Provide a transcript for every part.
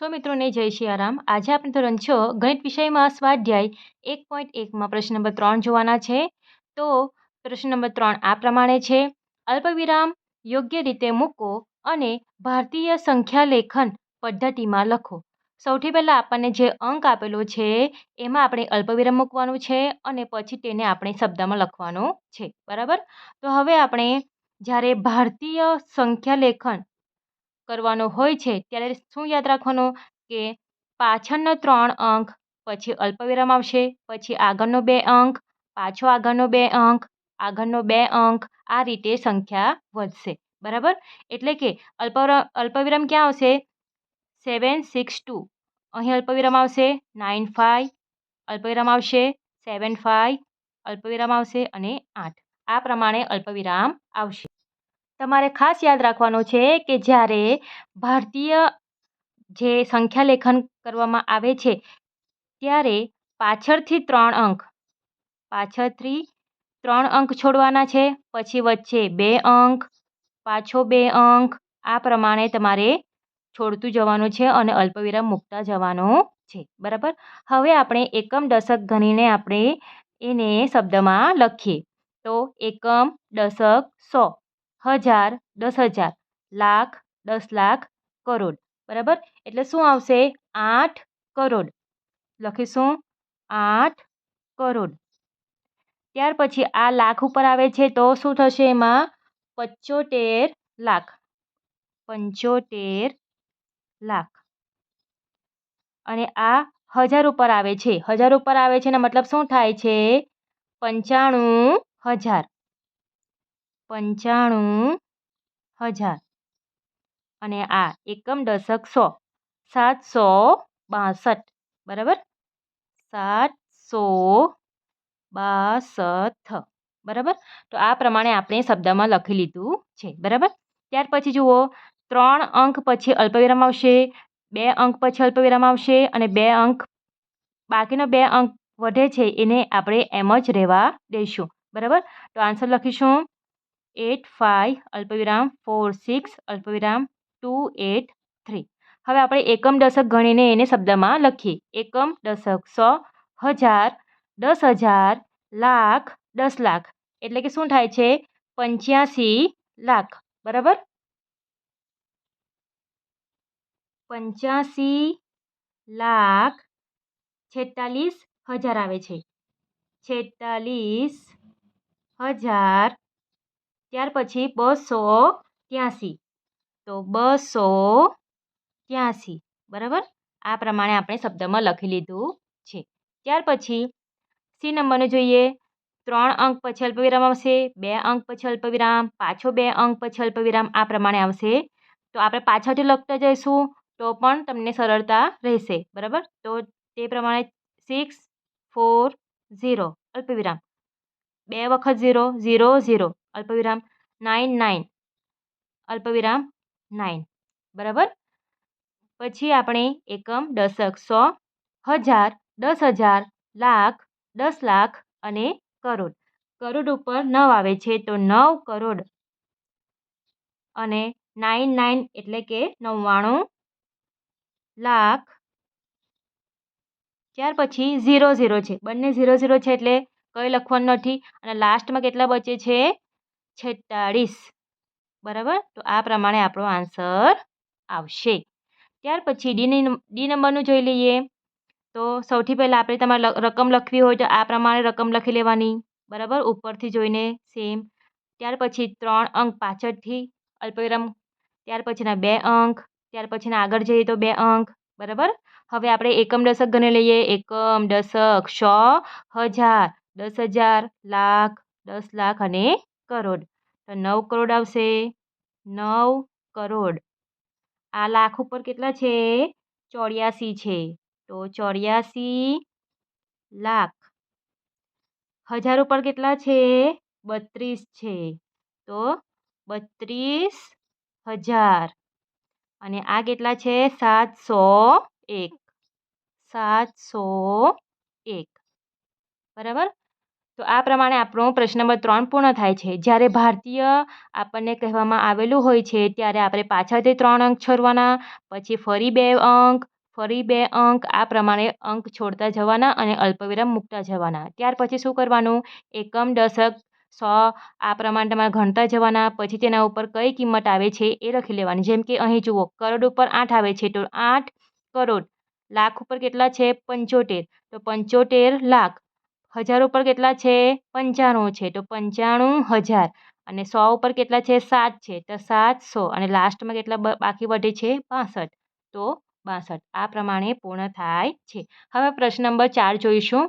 મિત્રોને જય સિયારામ। આજે આપણે ધોરણ 6 ગણિત વિષયમાં સ્વાધ્યાય 1.1માં પ્રશ્ન નંબર 3 જોવાના છે। તો પ્રશ્ન નંબર 3 આ પ્રમાણે છે। અલ્પવિરામ યોગ્ય રીતે મૂકો અને ભારતીય સંખ્યા લેખન પદ્ધતિમાં લખો। સૌથી પહેલા આપણને જે અંક આપેલો છે એમાં આપણે અલ્પવિરામ મૂકવાનું છે અને પછી તેને આપણે શબ્દમાં લખવાનું છે, બરાબર। તો હવે આપણે જ્યારે ભારતીય સંખ્યા લેખન કરવાનો હોય છે ત્યારે શું યાદ રાખવાનું કે પાછળનો 3 અંક, પછી અલ્પવિરામ આવશે, પછી આગળનો 2 અંક, પાછો આગળનો 2 અંક, આગળનો 2 અંક, આ રીતે સંખ્યા વધશે, બરાબર। એટલે કે અલ્પવિરામ ક્યાં આવશે? 762, અહીં અલ્પવિરામ આવશે 95, અલ્પવિરામ આવશે 75, અલ્પવિરામ આવશે અને 8, આ પ્રમાણે અલ્પવિરામ આવશે। તમારે ખાસ યાદ રાખવાનું છે કે જ્યારે ભારતીય જે સંખ્યા લેખન કરવામાં આવે છે ત્યારે પાછળથી 3 અંક છોડવાના છે, પછી વચ્ચે 2 અંક, પાછો 2 અંક, આ પ્રમાણે તમારે છોડતું જવાનું છે અને અલ્પવિરામ મૂકતા જવાનું છે, બરાબર। હવે આપણે એકમ દશક ગણીને આપણે એને શબ્દમાં લખીએ। તો એકમ, દશક, 100, હજાર, 10,000, લાખ, 10 લાખ, કરોડ, બરાબર। એટલે શું આવશે? 8 કરોડ લખીશું, 8 કરોડ। ત્યાર પછી આ લાખ ઉપર આવે છે તો શું થશે? એમાં 75 લાખ, 75 લાખ। અને આ હજાર ઉપર આવે છે, હજાર ઉપર આવે છે એનો મતલબ શું થાય છે? 95,000, 95,000। અને આ એકમ, દશક, 100, 762, બરાબર, 762, બરાબર। તો આ પ્રમાણે આપણે શબ્દમાં લખી લીધું છે, બરાબર। ત્યાર પછી જુઓ, 3 અંક પછી અલ્પવિરામ આવશે, 2 અંક પછી અલ્પવિરામ આવશે અને 2 અંક, બાકીનો 2 અંક વધે છે એને આપણે એમ જ રહેવા દઈશું, બરાબર। તો આન્સર લખીશું 85 અલ્પવિરામ 46 અલ્પવિરામ 283। હવે આપણે એકમ દશક ગણીને એને શબ્દમાં લખીએ। એકમ, દશક, 100, હજાર, 10,000, લાખ, 10 લાખ, એટલે કે શું થાય છે? 85 લાખ, બરાબર। 85 લાખ 46,000 આવે છે, 46,000। ત્યાર પછી 283, તો 283, બરાબર। આ પ્રમાણે આપણે શબ્દમાં લખી લીધું છે। ત્યાર પછી સી નંબરને જોઈએ। 3 અંક પછી અલ્પવિરામ આવશે, 2 અંક પછી અલ્પવિરામ, પાછો 2 અંક પછી અલ્પવિરામ, આ પ્રમાણે આવશે। તો આપણે પાછળથી લખતા જઈશું તો પણ તમને સરળતા રહેશે, બરાબર। તો તે પ્રમાણે 640 અલ્પવિરામ, 2 વખત 0, 0, 0, અલ્પવિરામ, 99 અલ્પવિરામ 9, બરાબર। પછી આપણે એકમ, દશક, 100, હજાર, 10,000, લાખ, 10 લાખ અને કરોડ। કરોડ ઉપર 9 આવે છે તો 9 કરોડ અને 99 એટલે કે 99 લાખ। ત્યાર પછી 0, 0 છે, બંને 0, 0 છે એટલે કંઈ લખવાનું નથી અને લાસ્ટમાં કેટલા બચે છે? 46, બરાબર। તો આ પ્રમાણે આપણો આન્સર આવશે। ત્યાર પછી ડી નંબરનું જોઈ લઈએ। તો સૌથી પહેલાં આપણે તમારે રકમ લખવી હોય તો આ પ્રમાણે રકમ લખી લેવાની, બરાબર, ઉપરથી જોઈને સેમ। ત્યાર પછી 3 અંક પાછળથી અલ્પવિરામ, ત્યાર પછીના 2 અંક, ત્યાર પછીના આગળ જઈએ તો 2 અંક, બરાબર। હવે આપણે એકમ દશક ગણી લઈએ। એકમ, દશક, 100, હજાર, 10,000, લાખ, 10 લાખ અને કરોડ, તો 9 કરોડ આવશે, 9 કરોડ। આ લાખ ઉપર કેટલા છે? 84 છે, તો 84 લાખ। હજાર ઉપર કેટલા છે? 32 છે, તો 32,000। અને આ કેટલા છે? 701, 701, બરાબર। તો આ પ્રમાણે આપણો પ્રશ્ન નંબર 3 પૂર્ણ થાય છે. જ્યારે ભારતીય આપણને કહેવામાં આવેલું હોય છે ત્યારે આપણે પાછળથી 3 અંક છોડવાના, પછી ફરી 2 અંક, ફરી 2 અંક, આ પ્રમાણે અંક છોડતા જવાના અને અલ્પવિરામ મૂકતા જવાના. ત્યાર પછી શું કરવાનું? એકમ, દશક, સો આ પ્રમાણે તમારે ગણતા જવાના. પછી તેના ઉપર કઈ કિંમત આવે છે એ લખી લેવાની. જેમ કે અહીં જુઓ, કરોડ ઉપર 8 આવે છે તો 8 કરોડ. લાખ ઉપર કેટલા છે? 75, તો 75 લાખ. હજાર ઉપર કેટલા છે? 95 છે તો 95,000. અને 100 ઉપર કેટલા છે? 7 છે તો 700. અને લાસ્ટમાં કેટલા બાકી વધે છે? 62, તો 62. આ પ્રમાણે પૂર્ણ થાય છે. હવે પ્રશ્ન નંબર 4 જોઈશું.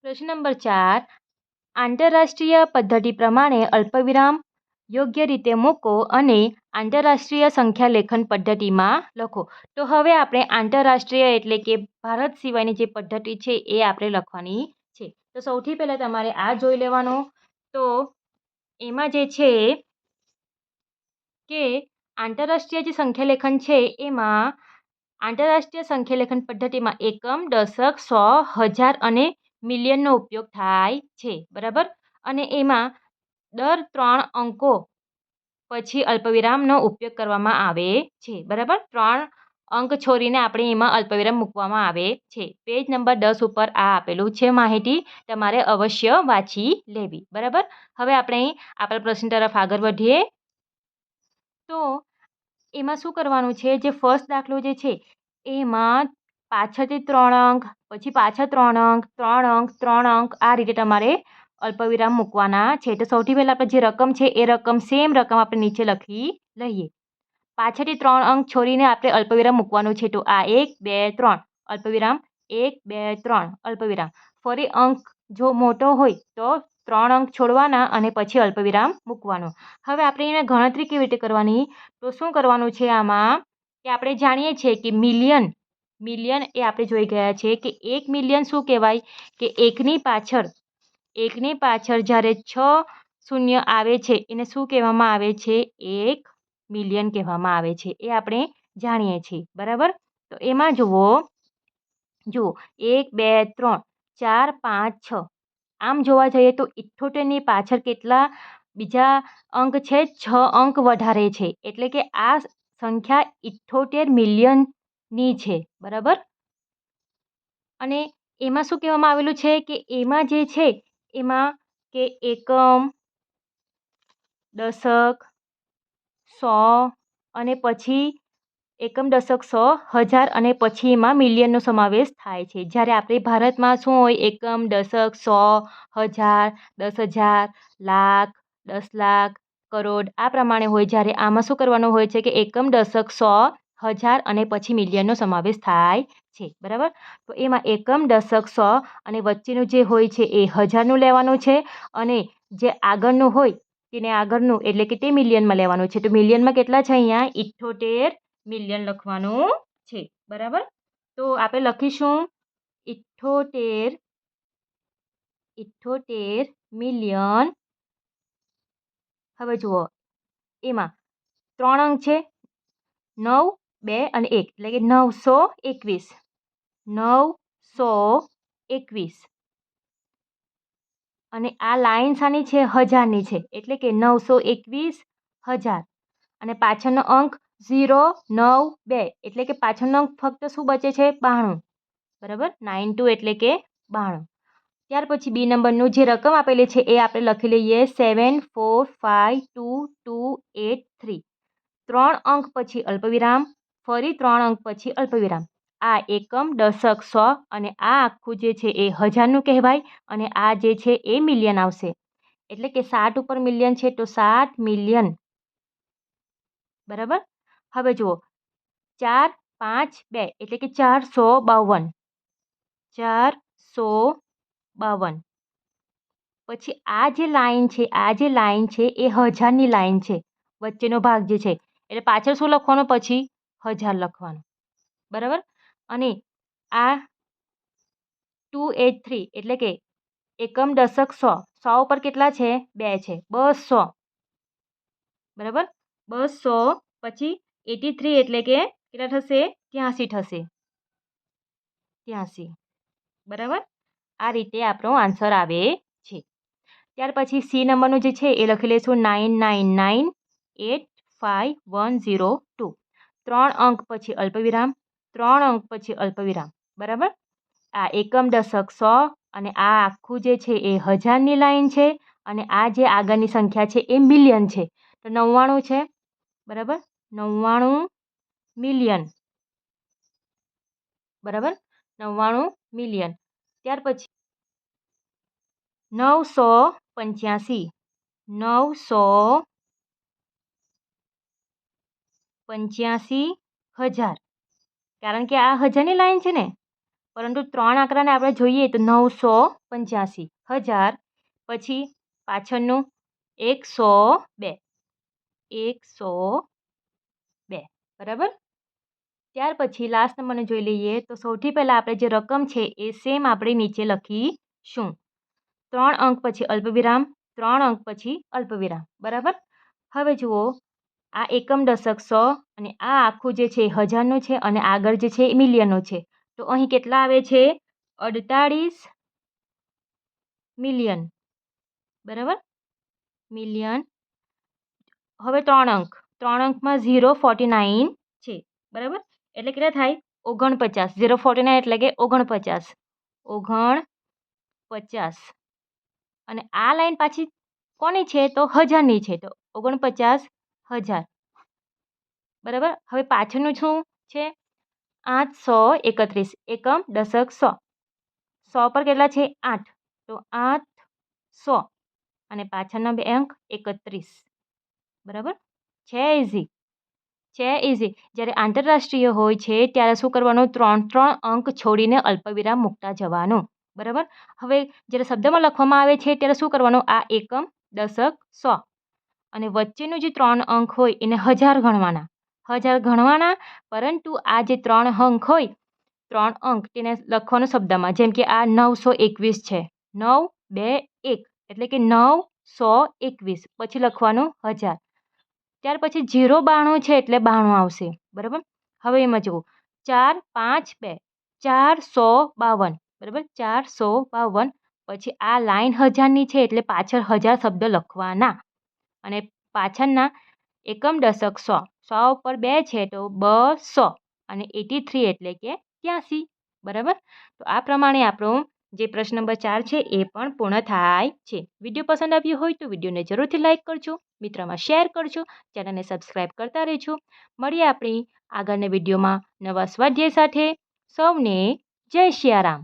પ્રશ્ન નંબર 4, આંતરરાષ્ટ્રીય પદ્ધતિ પ્રમાણે અલ્પવિરામ યોગ્ય રીતે મૂકો અને આંતરરાષ્ટ્રીય સંખ્યા લેખન પદ્ધતિમાં લખો. તો હવે આપણે આંતરરાષ્ટ્રીય એટલે કે ભારત સિવાયની જે પદ્ધતિ છે એ આપણે લખવાની છે. તો સૌથી પહેલાં તમારે આ જોઈ લેવાનું. તો એમાં જે છે કે આંતરરાષ્ટ્રીય જે સંખ્યા લેખન છે એમાં આંતરરાષ્ટ્રીય સંખ્યા લેખન પદ્ધતિમાં એકમ, દશક, સો, હજાર અને મિલિયનનો ઉપયોગ થાય છે. બરાબર. અને એમાં દર 3 અંકો પછી અલ્પવિરામનો ઉપયોગ કરવામાં આવે છે. બરાબર. 3 અંક છોડીને આપણે એમાં અલ્પવિરામ મૂકવામાં આવે છે. પેજ નંબર 10 ઉપર આ આપેલું છે માહિતી. તમારે અવશ્ય વાંચી લેવી. બરાબર. હવે આપણે આપણા પ્રશ્ન તરફ આગળ વધીએ. તો એમાં શું કરવાનું છે? જે ફર્સ્ટ દાખલો જે છે એમાં પાછળથી 3 અંક, પછી પાછળ 3 અંક, 3 અંક, 3 અંક, આ રીતે તમારે અલ્પવિરામ મૂકવાના છે. તો સૌથી પહેલાં આપણે જે રકમ છે એ રકમ સેમ રકમ આપણે નીચે લખી લઈએ. પાછળથી 3 અંક છોડીને આપણે અલ્પવિરામ મૂકવાનું છે. તો આ 1, 2, 3 અલ્પવિરામ, 1, 2, 3 અલ્પવિરામ. ફરી અંક જો મોટો હોય તો 3 અંક છોડવાના અને પછી અલ્પવિરામ મૂકવાનું. હવે આપણે એને ગણતરી કેવી રીતે કરવાની? તો શું કરવાનું છે આમાં કે આપણે જાણીએ છીએ કે મિલિયન એ આપણે જોઈ ગયા છે કે 1 મિલિયન શું કહેવાય? કે એકની પાછળ જ્યારે 6 શૂન્ય આવે છે એને શું કહેવામાં આવે છે? 1 મિલિયન કહેવામાં આવે છે. એ આપણે જાણીએ છીએ. બરાબર. તો એમાં જુઓ 1, 2, 3, 4, 5, 6. આમ જોવા જઈએ તો 78ની પાછળ કેટલા બીજા અંક છે? 6 અંક વધારે છે. એટલે કે આ સંખ્યા 78 મિલિયનની છે. બરાબર. અને એમાં શું કહેવામાં આવેલું છે કે એમાં જે છે એમાં કે એકમ, દશક, સો અને પછી એકમ, દશક, સો, હજાર અને પછી એમાં મિલિયનનો સમાવેશ થાય છે. જ્યારે આપણે ભારતમાં શું હોય? એકમ, દશક, સો, હજાર, 10,000, લાખ, 10 લાખ, કરોડ, આ પ્રમાણે હોય. જ્યારે આમાં શું કરવાનું હોય છે કે એકમ, દશક, સો, હજાર અને પછી મિલિયનનો સમાવેશ થાય છે. બરાબર. તો એમાં એકમ, દશક, સો અને વચ્ચેનું જે હોય છે એ હજારનું લેવાનું છે અને જે આગળનું હોય તેને આગળનું એટલે કે તે મિલિયનમાં લેવાનું છે. તો મિલિયનમાં કેટલા છે? અહીંયા 78 મિલિયન લખવાનું છે. બરાબર. તો આપણે લખીશું 78 મિલિયન. હવે જુઓ એમાં 3 અંક છે 9, 2 અને 1 એટલે કે 921. 921 અને આ લાઈન શાની છે? હજારની છે. એટલે કે 921,000 અને પાછળનો અંક 0, 9, 2 એટલે કે પાછળનો અંક ફક્ત શું બચે છે? 92. બરાબર. 92 એટલે કે 92. ત્યાર પછી બી નંબરનું જે રકમ આપેલી છે એ આપણે લખી લઈએ 745228 3 અંક પછી અલ્પવિરામ, ફરી 3 અંક પછી અલ્પવિરામ. આ એકમ, દશક, સો અને આ આખું જે છે એ હજારનું કહેવાય અને આ જે છે એ મિલિયન આવશે. એટલે કે 7 ઉપર મિલિયન છે તો 7 મિલિયન. બરાબર. હવે જુઓ 4, 5, 2 એટલે કે 452. 452. પછી આ જે લાઈન છે એ હજારની લાઈન છે. વચ્ચેનો ભાગ જે છે એટલે પાછળ શું લખવાનું? પછી 1000 લખવાનું. બરાબર. અને આ 283 એટલે કે એકમ, દશક, સો. 100 ઉપર કેટલા છે? 2 છે. 200. બરાબર. 200 પછી 83 એટલે કે કેટલા થશે? 83 થશે. 83. બરાબર. આ રીતે આપણો આન્સર આવે છે. ત્યાર પછી સી નંબરનું જે છે એ લખી લઈશું 99985102. 3 અંક પછી અલ્પવિરામ, 3 અંક પછી અલ્પવિરામ. બરાબર. આ એકમ, દશક, સો અને આ આખું જે છે એ હજારની લાઈન છે અને આ જે આગળની સંખ્યા છે એ મિલિયન છે. તો 99 છે. બરાબર. 99 મિલિયન. બરાબર. 99 મિલિયન. ત્યાર પછી 985. 985,000. કારણ કે આ હજારની લાઈન છે ને, પરંતુ 3 આંકડાને આપણે જોઈએ તો 985,000. પછી પાછળનું 102. 102. બરાબર. ત્યાર પછી લાસ્ટ નંબરને જોઈ લઈએ તો સૌથી પહેલાં આપણે જે રકમ છે એ સેમ આપણે નીચે લખીશું. 3 અંક પછી અલ્પવિરામ, 3 અંક પછી અલ્પવિરામ. બરાબર. હવે જુઓ, આ એકમ, દશક, સો અને આ આખું જે છે હજારનું છે અને આગળ જે છે એ મિલિયનનું છે. તો અહીં કેટલા આવે છે? 48 મિલિયન. બરાબર. મિલિયન. હવે 3 અંક. 3 અંકમાં 049 છે. બરાબર. એટલે કેટલા થાય? 49. 049 એટલે કે 49. 49. અને આ લાઈન પાછી કોની છે? તો હજારની છે. તો 49,000. બરાબર. હવે પાછળનું શું છે? 831. એકમ, દશક, સો. 100 પર કેટલા છે? 8. તો 800 અને પાછળના 2 અંક 31. બરાબર. છે ઇઝી. છે ઇઝી. જ્યારે આંતરરાષ્ટ્રીય હોય છે ત્યારે શું કરવાનું? 3 અંક છોડીને અલ્પવિરામ મૂકતા જવાનું. બરાબર. હવે જ્યારે શબ્દમાં લખવામાં આવે છે ત્યારે શું કરવાનું? આ એકમ, દશક, સો અને વચ્ચેનું જે 3 અંક હોય એને 1000 ગણવાના. 1000 ગણવાના, પરંતુ આ જે 3 અંક હોય, 3 અંક તેને લખવાનું શબ્દમાં. જેમ કે આ 921 છે. 921 એટલે કે 921 પછી લખવાનું 1000. ત્યાર પછી 092 છે એટલે 92 આવશે. બરાબર. હવે એમાં જુઓ, 452. 452. બરાબર. 452. પછી આ લાઈન હજારની છે એટલે પાછળ 1000 શબ્દ લખવાના અને પાછળના એકમ, દશક, સો. 100 ઉપર 2 છે તો 200 અને 83 એટલે કે 83. બરાબર. તો આ પ્રમાણે આપણો જે પ્રશ્ન નંબર 4 છે એ પણ પૂર્ણ થાય છે. વિડીયો પસંદ આવ્યો હોય તો વિડીયોને જરૂરથી લાઇક કરજો, મિત્રમાં શેર કરજો, ચેનલને સબસ્ક્રાઈબ કરતા રહેજો. મળીએ આપણી આગળના વિડીયોમાં નવા સ્વાધ્યાય સાથે. સૌને જય સિયારામ.